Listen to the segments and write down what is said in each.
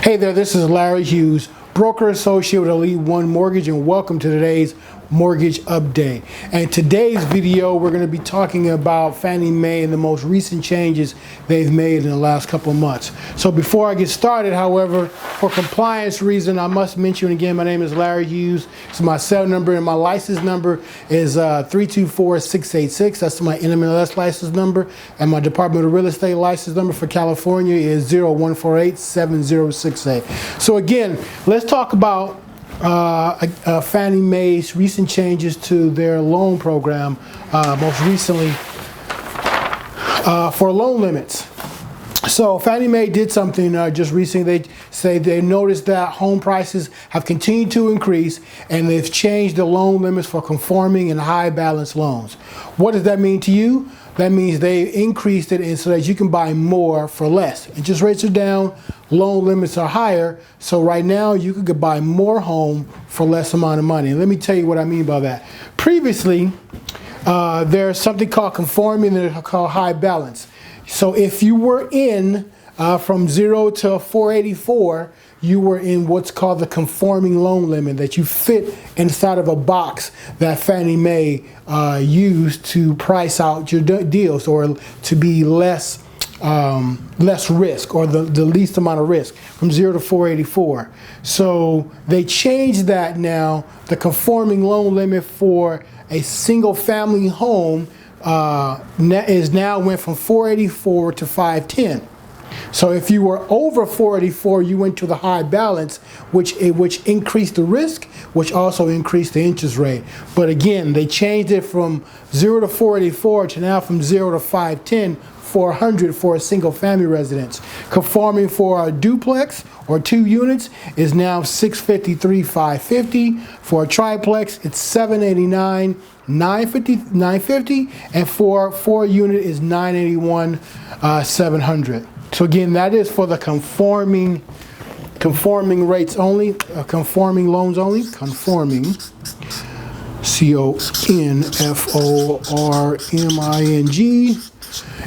Hey there, this is Larry Hughes, broker associate with Elite One Mortgage, and welcome to today's mortgage update. And today's video, we're going to be talking about Fannie Mae and the most recent changes they've made in the last couple of months. So before I get started, however, for compliance reason, I must mention again, my name is Larry Hughes. It's my cell number, and my license number is 324686. That's my NMLS license number, and my Department of Real Estate license number for California is 01487068. So again, let's talk about Fannie Mae's recent changes to their loan program, most recently for loan limits. So Fannie Mae did something just recently. They say they noticed that home prices have continued to increase, and they've changed the loan limits for conforming and high balance loans. What does that mean to you? That means they increased it so that you can buy more for less. Interest rates are down, loan limits are higher, so right now you could buy more home for less amount of money. And let me tell you what I mean by that. Previously, there's something called conforming and called high balance. So if you were in from 0 to 484, you were in what's called the conforming loan limit, that you fit inside of a box that Fannie Mae used to price out your deals, or to be less risk, or the least amount of risk, from 0 to 484. So they changed that now. The conforming loan limit for a single family home is now went from 484 to 510. So if you were over 484, you went to the high balance, which increased the risk, which also increased the interest rate. But again, they changed it from 0 to 484 to now from 0 to 510, 400 for a single family residence. Conforming for a duplex or 2 units is now 653, 550. For a triplex, it's 789, 950, and for 4 unit is 981, 700. So again, that is for the conforming rates only, conforming loans only, conforming, CONFORMING,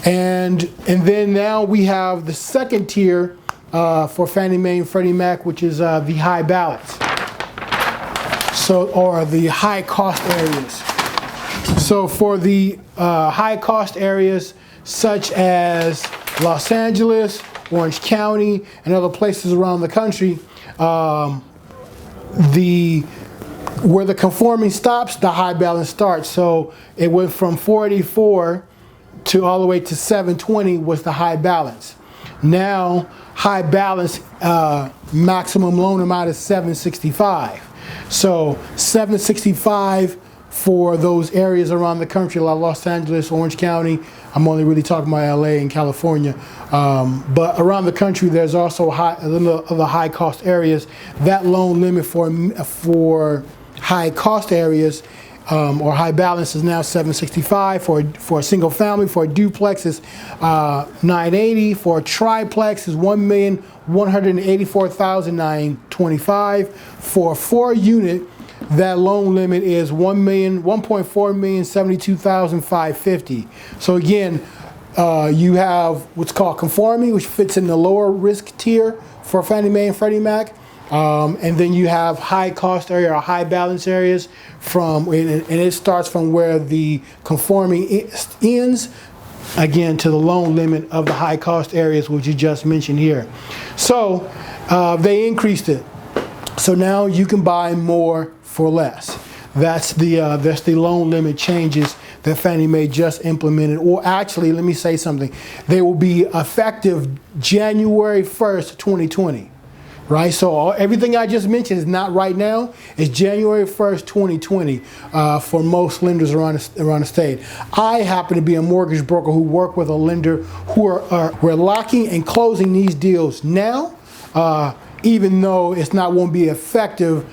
and then now we have the second tier for Fannie Mae and Freddie Mac, which is the high balance, or the high cost areas. So for the high cost areas such as Los Angeles, Orange County, and other places around the country, where the conforming stops, the high balance starts. So it went from 484 to all the way to 720 was the high balance. Now high balance maximum loan amount is 765. So 765 for those areas around the country, like Los Angeles, Orange County. I'm only really talking about LA and California. But around the country, there's also other high cost areas. That loan limit for high cost areas or high balance is now 765 for a single family. For a duplex is 980. For a triplex is 1,184,925. For a 4 unit, that loan limit is 1.472,550. So again, you have what's called conforming, which fits in the lower risk tier for Fannie Mae and Freddie Mac, and then you have high cost area or high balance areas and it starts from where the conforming ends, again, to the loan limit of the high cost areas, which you just mentioned here. So they increased it. So now you can buy more for less. That's the loan limit changes that Fannie Mae just implemented. Or actually, let me say something. They will be effective January 1st, 2020. Right? So everything I just mentioned is not right now. It's January 1st, 2020 for most lenders around the state. I happen to be a mortgage broker who work with a lender we're locking and closing these deals now, even though won't be effective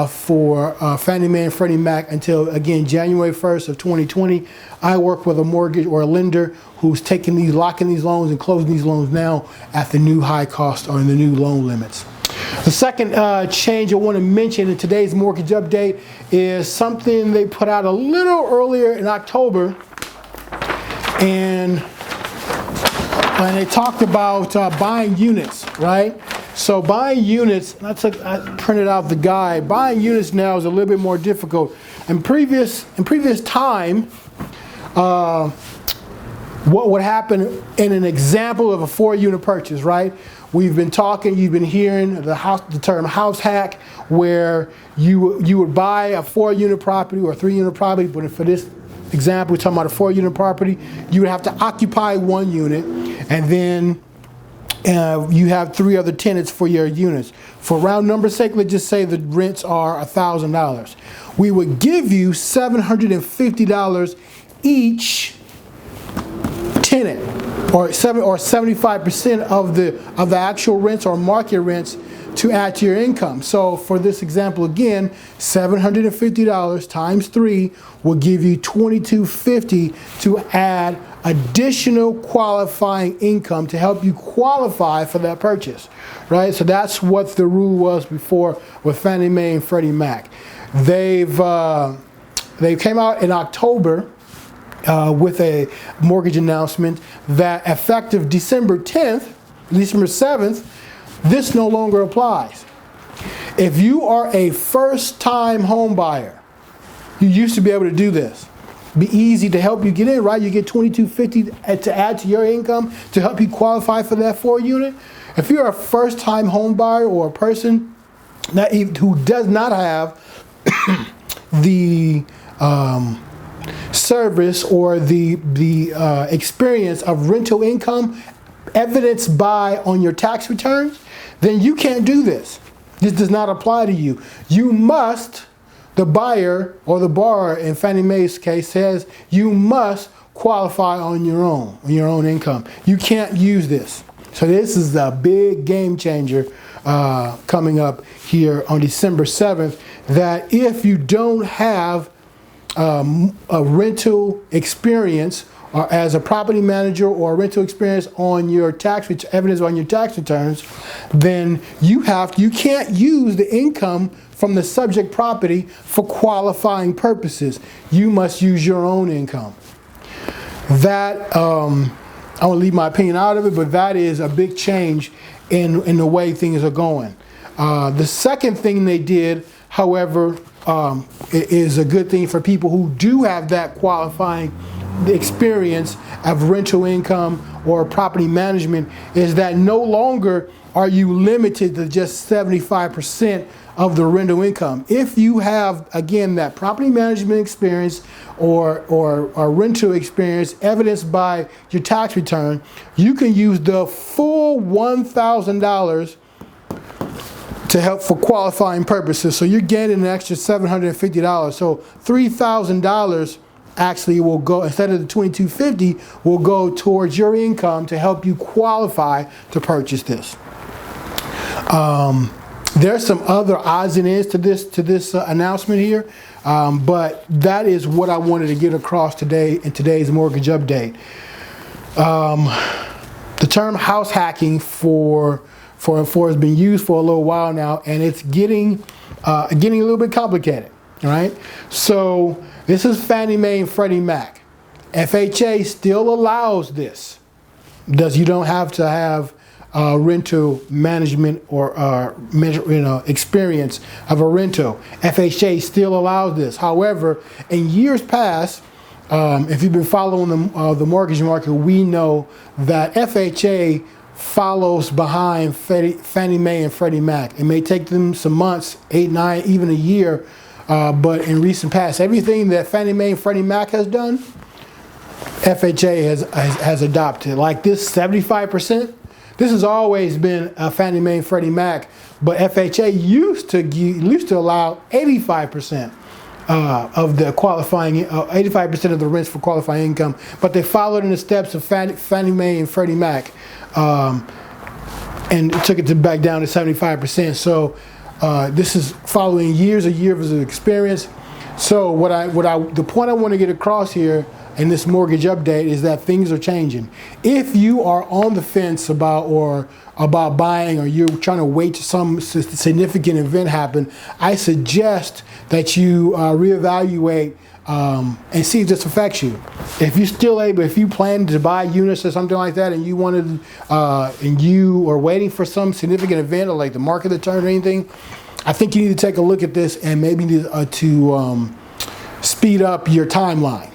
for Fannie Mae and Freddie Mac until, again, January 1st of 2020. I work with a mortgage or a lender who's locking these loans and closing these loans now at the new high cost or in the new loan limits. The second change I want to mention in today's mortgage update is something they put out a little earlier in October, and they talked about buying units, right? So buying units, I printed out the guide. Buying units now is a little bit more difficult. In previous time, what would happen in an example of a 4-unit purchase, right? We've been talking, you've been hearing the term house hack, where you would buy a 4-unit property or a 3-unit property, but for this example, we're talking about a 4-unit property. You would have to occupy 1 unit, and then you have 3 other tenants for your units. For round number sake, let's just say the rents are $1,000. We would give you $750 each tenant, or 75% of the actual rents or market rents to add to your income. So for this example again, $750 times 3 will give you $2,250 to add additional qualifying income to help you qualify for that purchase, right? So that's what the rule was before with Fannie Mae and Freddie Mac. They came out in October with a mortgage announcement that effective December 10th, December 7th, this no longer applies. If you are a first-time home buyer, you used to be able to do this. Be easy to help you get in, right? You get $2,250 to add to your income to help you qualify for that 4-unit. If you're a first-time home buyer or a person who does not have the service or the experience of rental income evidenced on your tax returns, then you can't do this. This does not apply to you. You must, the buyer or the borrower in Fannie Mae's case says, you must qualify on your own income. You can't use this. So this is a big game changer coming up here on December 7th, that if you don't have a rental experience or as a property manager or a rental experience on your evidence on your tax returns, then you can't use the income from the subject property for qualifying purposes. You must use your own income. That I will leave my opinion out of it, but that is a big change in the way things are going. The second thing they did, however, is a good thing for people who do have that qualifying experience of rental income or property management, is that no longer are you limited to just 75% of the rental income. If you have, again, that property management experience or rental experience evidenced by your tax return, you can use the full $1,000 to help for qualifying purposes. So you're getting an extra $750. So $3,000 actually will go, instead of the $2,250, will go towards your income to help you qualify to purchase this. There's some other odds and ends to this announcement here, but that is what I wanted to get across today in today's mortgage update. The term house hacking has been used for a little while now, and it's getting a little bit complicated. All right, so this is Fannie Mae and Freddie Mac. FHA still allows this. You don't have to have rental management or experience of a rental. FHA still allows this. However, in years past, if you've been following the mortgage market, we know that FHA follows behind Fannie Mae and Freddie Mac. It may take them some months, 8, 9, even a year, but in recent past, everything that Fannie Mae and Freddie Mac has done, FHA has adopted. Like this 75%, this has always been Fannie Mae and Freddie Mac, but FHA used to allow 85% of the qualifying, 85% of the rents for qualifying income, but they followed in the steps of Fannie Mae and Freddie Mac, and took it back down to 75%. So this is following years of experience. So the point I want to get across here in this mortgage update is that things are changing. If you are on the fence about buying, or you're trying to wait till some significant event happen, I suggest that you reevaluate and see if this affects you. If you're still able, if you plan to buy units or something like that, and you wanted, and you are waiting for some significant event or like the market to turn or anything, I think you need to take a look at this and maybe to speed up your timeline.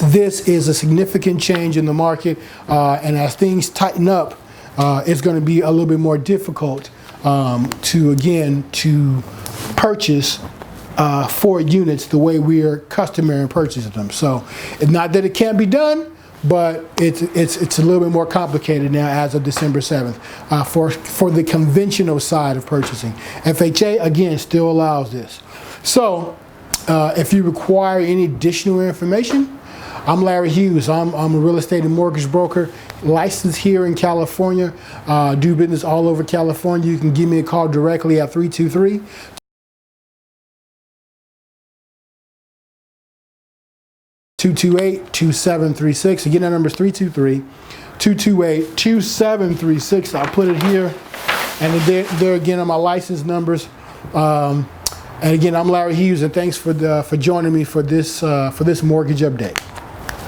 This is a significant change in the market, and as things tighten up, it's going to be a little bit more difficult to purchase 4 units the way we are customary in purchasing them. So it's not that it can't be done, but it's a little bit more complicated now as of December 7th for the conventional side of purchasing. FHA, again, still allows this. So if you require any additional information, I'm Larry Hughes. I'm a real estate and mortgage broker, licensed here in California, do business all over California. You can give me a call directly at 323 228-2736. Again, that number is 323-228-2736. I'll put it here, and there again are my license numbers. And again, I'm Larry Hughes, and thanks for joining me for this mortgage update.